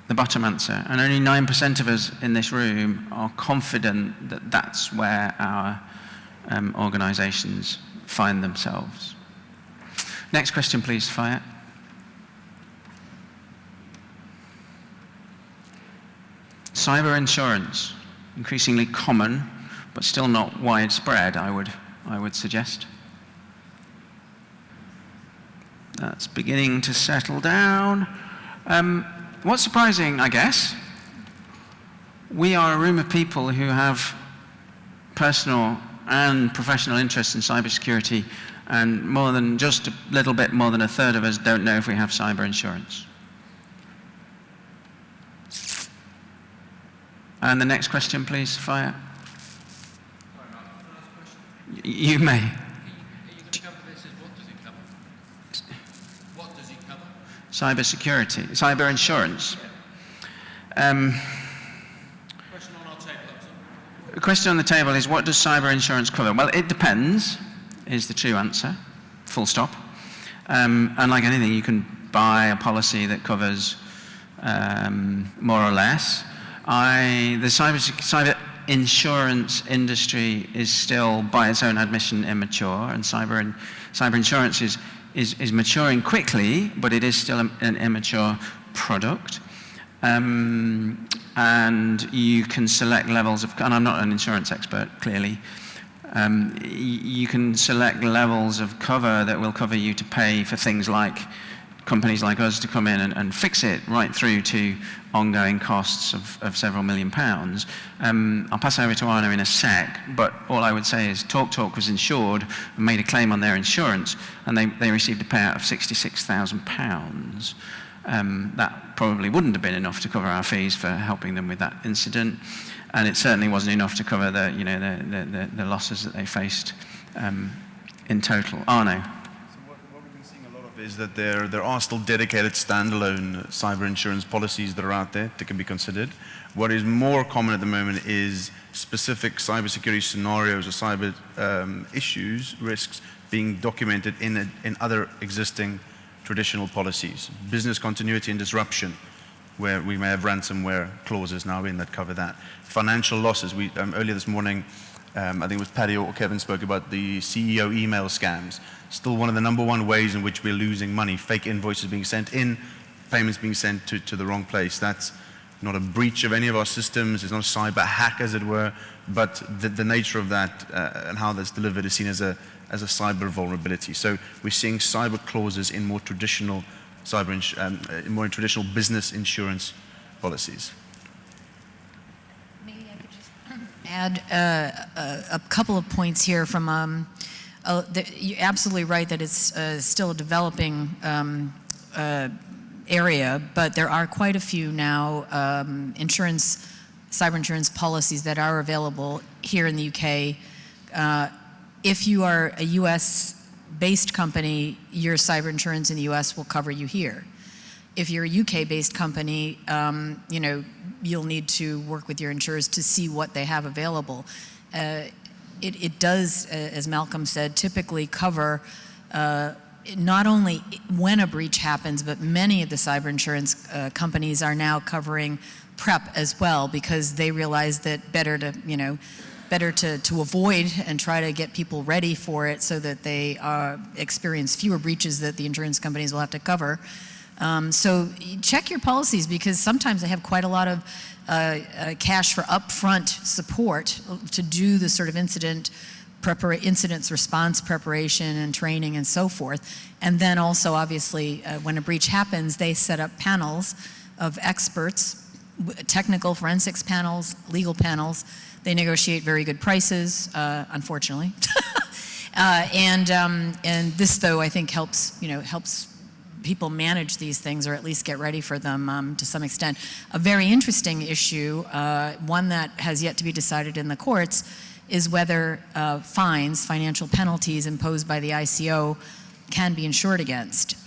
The bottom answer, and only 9% of us in this room are confident that that's where our organizations find themselves. Next question, please, Fayette. Cyber insurance, increasingly common, but still not widespread, I would suggest. That's beginning to settle down. What's surprising, I guess, we are a room of people who have personal and professional interests in cybersecurity, and more than just a little bit more than a third of us don't know if we have cyber insurance. And the next question, please, Sophia. You may. Cyber security, cyber insurance. Question on our table. The question on the table is, what does cyber insurance cover? Well, it depends, is the true answer, full stop. And like anything, you can buy a policy that covers more or less. The cyber insurance industry is still, by its own admission, immature, and cyber insurance is maturing quickly, but it is still an immature product. And you can select levels of, and I'm not an insurance expert, clearly. You can select levels of cover that will cover you to pay for things like companies like us to come in and fix it, right through to ongoing costs of several £1 million. I'll pass over to Arno in a sec, but all I would say is TalkTalk was insured and made a claim on their insurance, and they received a payout of £66,000. That probably wouldn't have been enough to cover our fees for helping them with that incident, and it certainly wasn't enough to cover the losses that they faced in total. Arno. Is that there are still dedicated standalone cyber insurance policies that are out there that can be considered. What is more common at the moment is specific cybersecurity scenarios or cyber issues, risks being documented in other existing traditional policies. Business continuity and disruption, where we may have ransomware clauses now in that cover that. Financial losses, earlier this morning, I think it was Paddy or Kevin spoke about the CEO email scams. Still one of the #1 ways in which we're losing money. Fake invoices being sent in, payments being sent to the wrong place. That's not a breach of any of our systems. It's not a cyber hack, as it were, but the nature of that and how that's delivered is seen as a cyber vulnerability. So we're seeing cyber clauses in more traditional more traditional business insurance policies. Add a couple of points here from, you're absolutely right that it's still a developing area, but there are quite a few now insurance cyber insurance policies that are available here in the UK. If you are a US-based company, your cyber insurance in the US will cover you here. If you're a UK-based company, you know, you'll need to work with your insurers to see what they have available. It does, as Malcolm said, typically cover not only when a breach happens, but many of the cyber insurance companies are now covering prep as well, because they realize that better to avoid and try to get people ready for it so that they experience fewer breaches that the insurance companies will have to cover. So check your policies, because sometimes they have quite a lot of cash for upfront support to do the sort of incidents response preparation and training and so forth. And then also, obviously, when a breach happens, they set up panels of experts, technical forensics panels, legal panels. They negotiate very good prices, unfortunately. And this, though, I think helps people manage these things, or at least get ready for them to some extent. A very interesting issue, one that has yet to be decided in the courts, is whether fines, financial penalties imposed by the ICO can be insured against.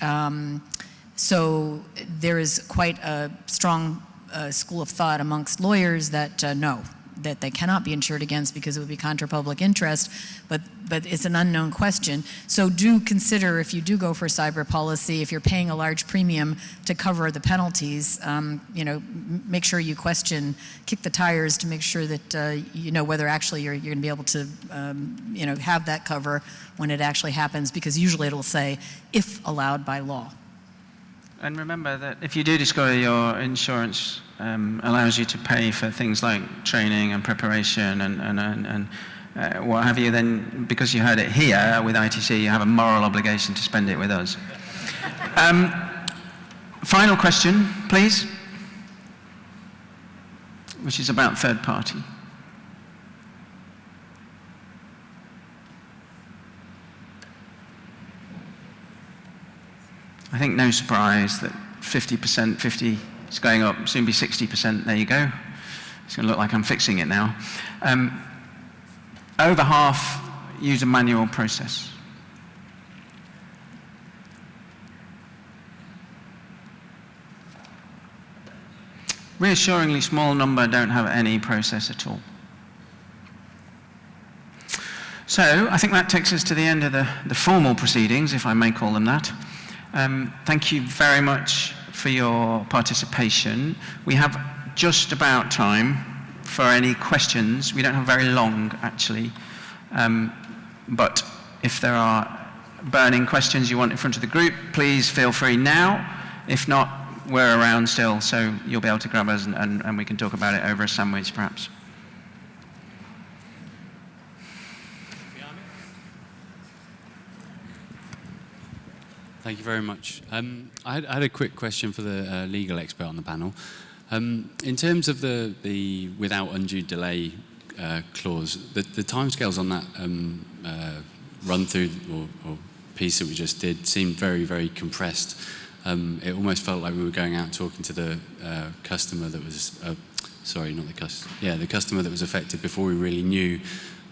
So there is quite a strong school of thought amongst lawyers that no, that they cannot be insured against because it would be contra public interest, but it's an unknown question. So do consider, if you do go for cyber policy, if you're paying a large premium to cover the penalties, you know, make sure you kick the tires to make sure that you know whether actually you're going to be able to, you know, have that cover when it actually happens, because usually it'll say, if allowed by law. And remember that if you do discover your insurance allows you to pay for things like training and preparation and what have you, then because you heard it here with ITC, you have a moral obligation to spend it with us. Final question, please, which is about third party. I think no surprise that 50%, 50 is going up, soon be 60%, there you go. It's going to look like I'm fixing it now. Over half use a manual process. Reassuringly small number don't have any process at all. So I think that takes us to the end of the formal proceedings, if I may call them that. Thank you very much for your participation. We have just about time for any questions. We don't have very long, actually. But if there are burning questions you want in front of the group, please feel free now. If not, we're around still, so you'll be able to grab us and we can talk about it over a sandwich, perhaps. Thank you very much. I had a quick question for the legal expert on the panel. In terms of the without undue delay clause, the timescales on that run through or piece that we just did seemed very, very compressed. It almost felt like we were going out talking to the customer that was, sorry, not the customer, yeah, the customer that was affected before we really knew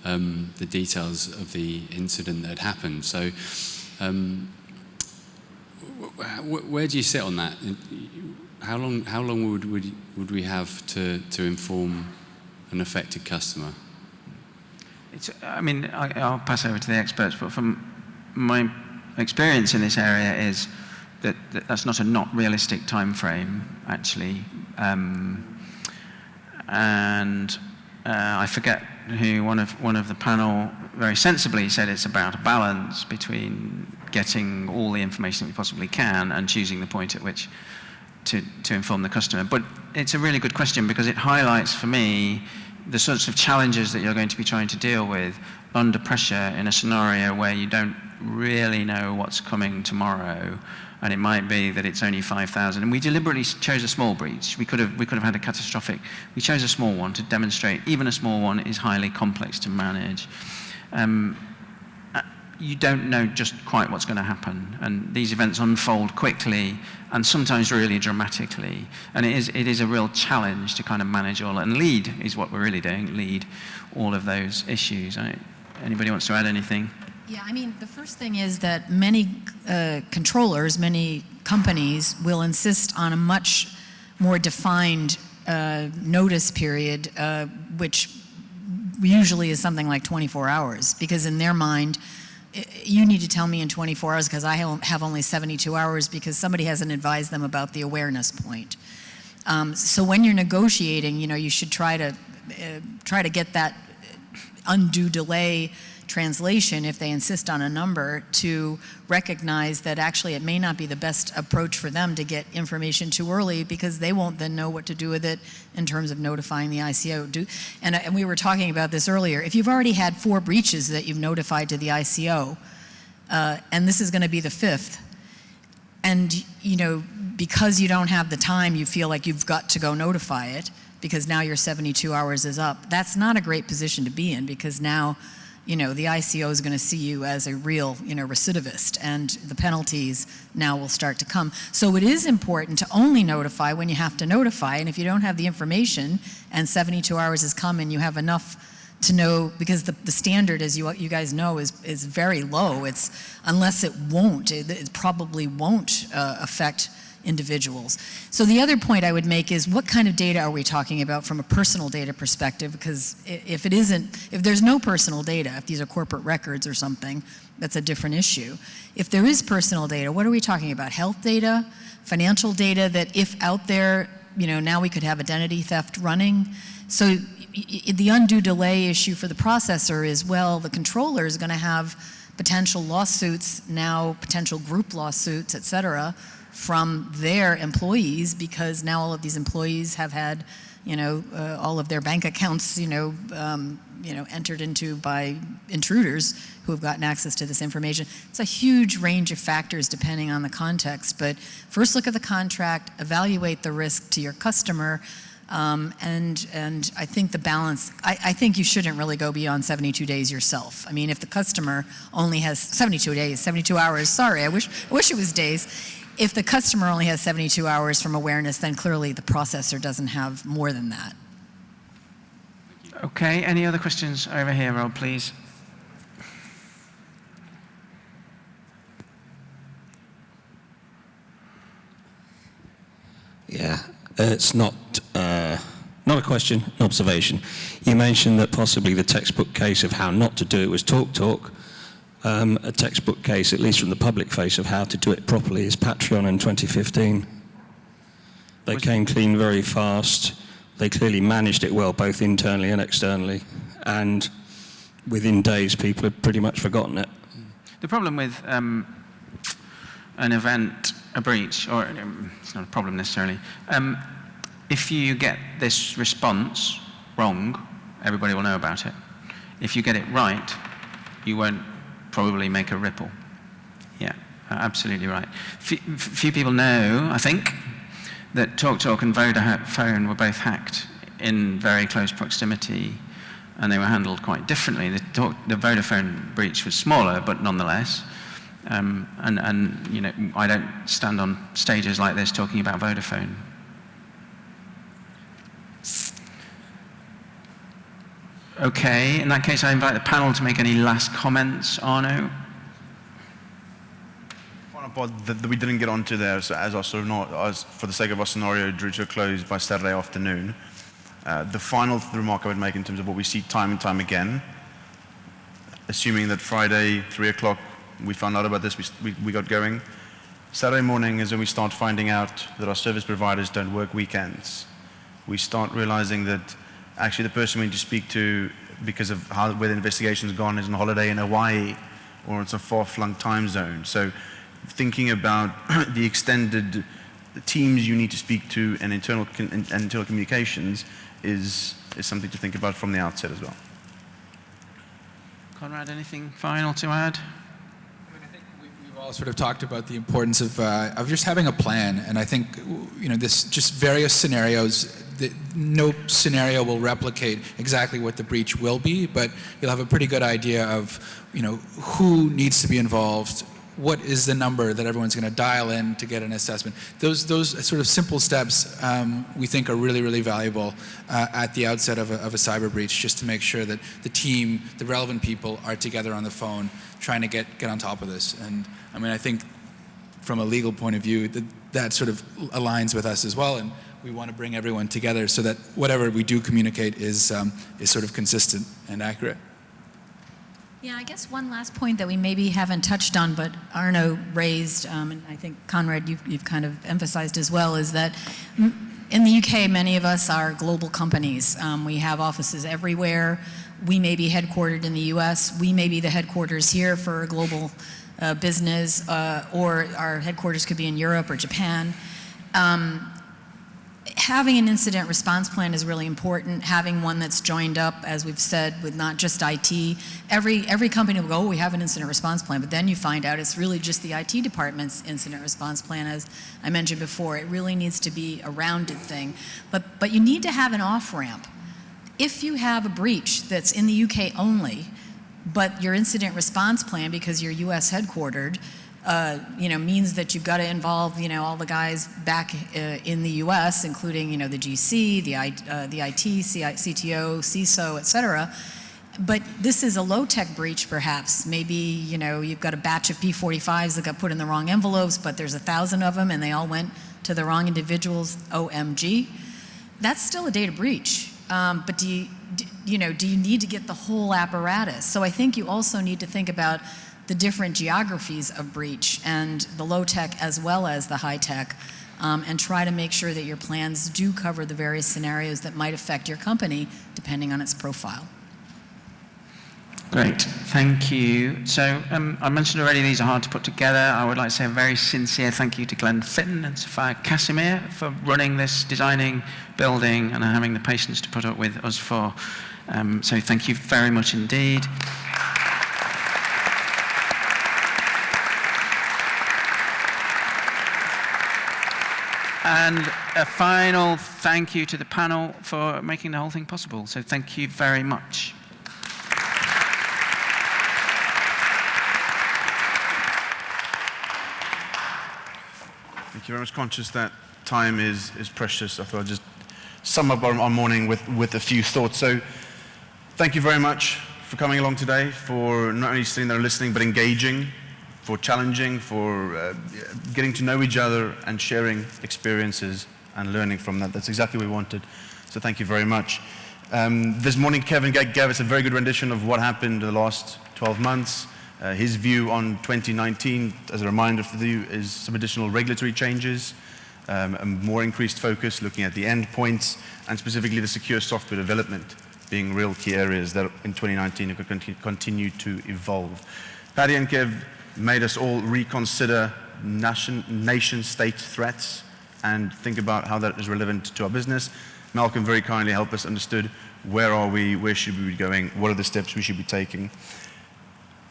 the details of the incident that had happened. So. Where do you sit on that? How long would we have to inform an affected customer? I mean, I'll pass over to the experts, but from my experience in this area is that that's not a not realistic time frame, actually. And I forget who one of the panel very sensibly said it's about a balance between getting all the information that we possibly can and choosing the point at which to inform the customer. But it's a really good question, because it highlights for me the sorts of challenges that you're going to be trying to deal with under pressure in a scenario where you don't really know what's coming tomorrow, and it might be that it's only 5,000. And we deliberately chose a small breach. We could have had a catastrophic. We chose a small one to demonstrate even a small one is highly complex to manage. you don't know just quite what's going to happen. And these events unfold quickly and sometimes really dramatically. And it is a real challenge to kind of manage all, and lead is what we're really doing, lead all of those issues. Anybody wants to add anything? Yeah, I mean, the first thing is that many controllers, many companies will insist on a much more defined notice period, which usually is something like 24 hours, because in their mind, you need to tell me in 24 hours because I have only 72 hours because somebody hasn't advised them about the awareness point. So when you're negotiating, you should try to get that undue delay translation, if they insist on a number, to recognize that actually it may not be the best approach for them to get information too early, because they won't then know what to do with it in terms of notifying the ICO. And we were talking about this earlier. If you've already had 4 breaches that you've notified to the ICO, and this is going to be the 5th, and because you don't have the time, you feel like you've got to go notify it because now your 72 hours is up. That's not a great position to be in, because now the ICO is going to see you as a real, recidivist, and the penalties now will start to come. So it is important to only notify when you have to notify, and if you don't have the information and 72 hours has come and you have enough to know, because the standard, as you guys know, is very low. It's unless it probably won't affect individuals. So the other point I would make is, what kind of data are we talking about from a personal data perspective? Because if there's no personal data, if these are corporate records or something, that's a different issue. If there is personal data, what are we talking about? Health data, financial data that if out there, now we could have identity theft running. So the undue delay issue for the processor is, well, the controller is going to have potential lawsuits now, potential group lawsuits, et cetera, from their employees, because now all of these employees have had, all of their bank accounts, entered into by intruders who have gotten access to this information. It's a huge range of factors depending on the context, but first look at the contract, evaluate the risk to your customer, and I think the balance, I think you shouldn't really go beyond 72 days yourself. I mean, if the customer only has 72 days, 72 hours, sorry, I wish it was days. If the customer only has 72 hours from awareness, then clearly the processor doesn't have more than that. Okay, any other questions over here, Rob, please? Yeah, it's not a question, an observation. You mentioned that possibly the textbook case of how not to do it was TalkTalk. A textbook case, at least from the public face, of how to do it properly is Patreon in 2015. They came clean very fast. They clearly managed it well, both internally and externally. And within days, people had pretty much forgotten it. The problem with an event, a breach, or it's not a problem necessarily, if you get this response wrong, everybody will know about it. If you get it right, you won't probably make a ripple. Yeah, absolutely right. Few people know, I think, that TalkTalk and Vodafone were both hacked in very close proximity, and they were handled quite differently. The Vodafone breach was smaller, but nonetheless. And I don't stand on stages like this talking about Vodafone. Okay, in that case, I invite the panel to make any last comments. Arno? Final part that we didn't get onto there, so as for the sake of our scenario, drew to a close by Saturday afternoon. The final remark I would make in terms of what we see time and time again, assuming that Friday, 3 o'clock, we found out about this, we got going. Saturday morning is when we start finding out that our service providers don't work weekends. We start realizing that actually the person we need to speak to, because of where the investigation's gone, is on holiday in Hawaii or in some far-flung time zone. So thinking about the extended teams you need to speak to and internal communications is something to think about from the outset as well. Conrad, anything final to add? I mean, I think we've all sort of talked about the importance of just having a plan, and I think this just various scenarios. No scenario will replicate exactly what the breach will be, but you'll have a pretty good idea of who needs to be involved. What is the number that everyone's going to dial in to get an assessment? Those sort of simple steps we think are really, really valuable at the outset of a cyber breach, just to make sure that the team, the relevant people, are together on the phone trying to get on top of this. And I mean, I think from a legal point of view, that sort of aligns with us as well, and we want to bring everyone together so that whatever we do communicate is sort of consistent and accurate. Yeah, I guess one last point that we maybe haven't touched on, but Arno raised, and I think Conrad, you've kind of emphasized as well, is that in the UK, many of us are global companies. We have offices everywhere. We may be headquartered in the US. We may be the headquarters here for a global business, or our headquarters could be in Europe or Japan. Having an incident response plan is really important. Having one that's joined up, as we've said, with not just IT. Every company will go, oh, we have an incident response plan, but then you find out it's really just the IT department's incident response plan, as I mentioned before. It really needs to be a rounded thing. But you need to have an off-ramp. If you have a breach that's in the UK only, but your incident response plan, because you're US headquartered, means that you've got to involve, all the guys back in the U.S., including, the GC, the IT, CTO, CISO, et cetera. But this is a low-tech breach, perhaps. Maybe, you've got a batch of P45s that got put in the wrong envelopes, but there's 1,000 of them, and they all went to the wrong individuals. OMG. That's still a data breach. But do you need to get the whole apparatus? So I think you also need to think about the different geographies of breach, and the low-tech as well as the high-tech, and try to make sure that your plans do cover the various scenarios that might affect your company depending on its profile. Great, thank you. So I mentioned already these are hard to put together. I would like to say a very sincere thank you to Glenn Fitton and Sophia Casimir for running this, designing, building, and having the patience to put up with us for. So thank you very much indeed. And a final thank you to the panel for making the whole thing possible. So thank you very much. Thank you very much. Conscious that time is precious, I thought I'd just sum up our morning with a few thoughts. So thank you very much for coming along today, for not only sitting there and listening, but engaging, for challenging, for getting to know each other and sharing experiences and learning from that. That's exactly what we wanted. So thank you very much. This morning, Kevin gave us a very good rendition of what happened in the last 12 months. His view on 2019, as a reminder for you, is some additional regulatory changes, a more increased focus looking at the endpoints, and specifically the secure software development being real key areas that in 2019 could continue to evolve. Paddy and Kev made us all reconsider nation-state threats and think about how that is relevant to our business. Malcolm very kindly helped us understood where are we, where should we be going, what are the steps we should be taking.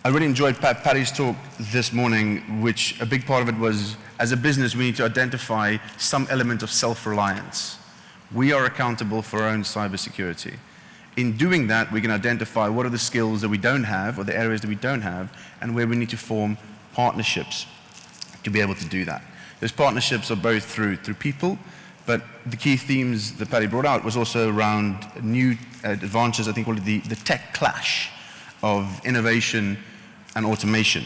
I really enjoyed Paddy's talk this morning, which a big part of it was, as a business, we need to identify some element of self-reliance. We are accountable for our own cybersecurity. In doing that, we can identify what are the skills that we don't have, or the areas that we don't have, and where we need to form partnerships to be able to do that. Those partnerships are both through people, but the key themes that Paddy brought out was also around new advantages, I think called the tech clash of innovation and automation.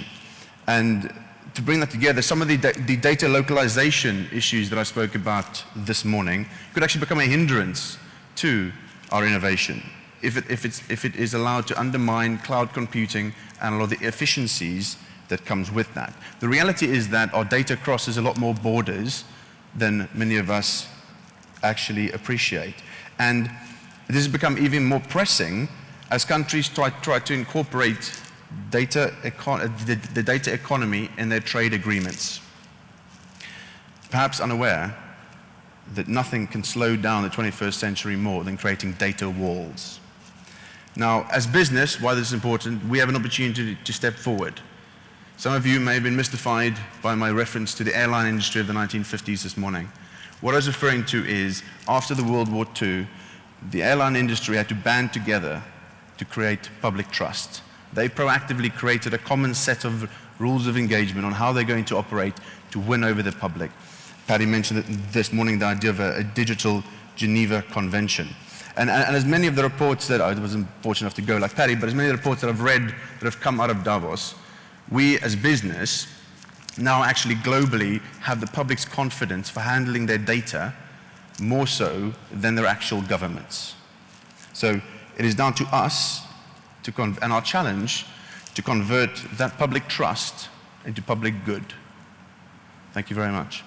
And to bring that together, some of the data localization issues that I spoke about this morning could actually become a hindrance to our innovation if it is allowed to undermine cloud computing and a lot of the efficiencies that comes with that. The reality is that our data crosses a lot more borders than many of us actually appreciate. And this has become even more pressing as countries try to incorporate the data economy in their trade agreements. Perhaps unaware that nothing can slow down the 21st century more than creating data walls. Now, as business, why this is important, we have an opportunity to step forward. Some of you may have been mystified by my reference to the airline industry of the 1950s this morning. What I was referring to is, after the World War II, the airline industry had to band together to create public trust. They proactively created a common set of rules of engagement on how they're going to operate to win over the public. Paddy mentioned this morning the idea of a digital Geneva Convention. And as many of the reports that, I wasn't fortunate enough to go like Paddy, but as many of the reports that I've read that have come out of Davos, we as business now actually globally have the public's confidence for handling their data more so than their actual governments. So it is down to us and our challenge to convert that public trust into public good. Thank you very much.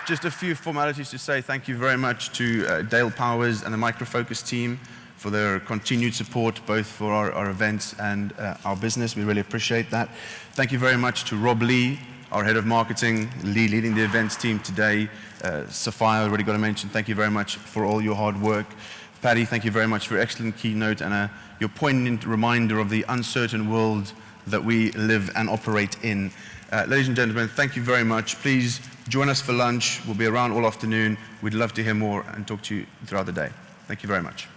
Just a few formalities to say thank you very much to Dale Powers and the Micro Focus team for their continued support, both for our events and our business. We really appreciate that. Thank you very much to Rob Lee, our head of marketing, leading the events team today. Sophia, already got to mention, thank you very much for all your hard work. Paddy, thank you very much for your excellent keynote and your poignant reminder of the uncertain world that we live and operate in. Ladies and gentlemen, thank you very much. Please join us for lunch. We'll be around all afternoon. We'd love to hear more and talk to you throughout the day. Thank you very much.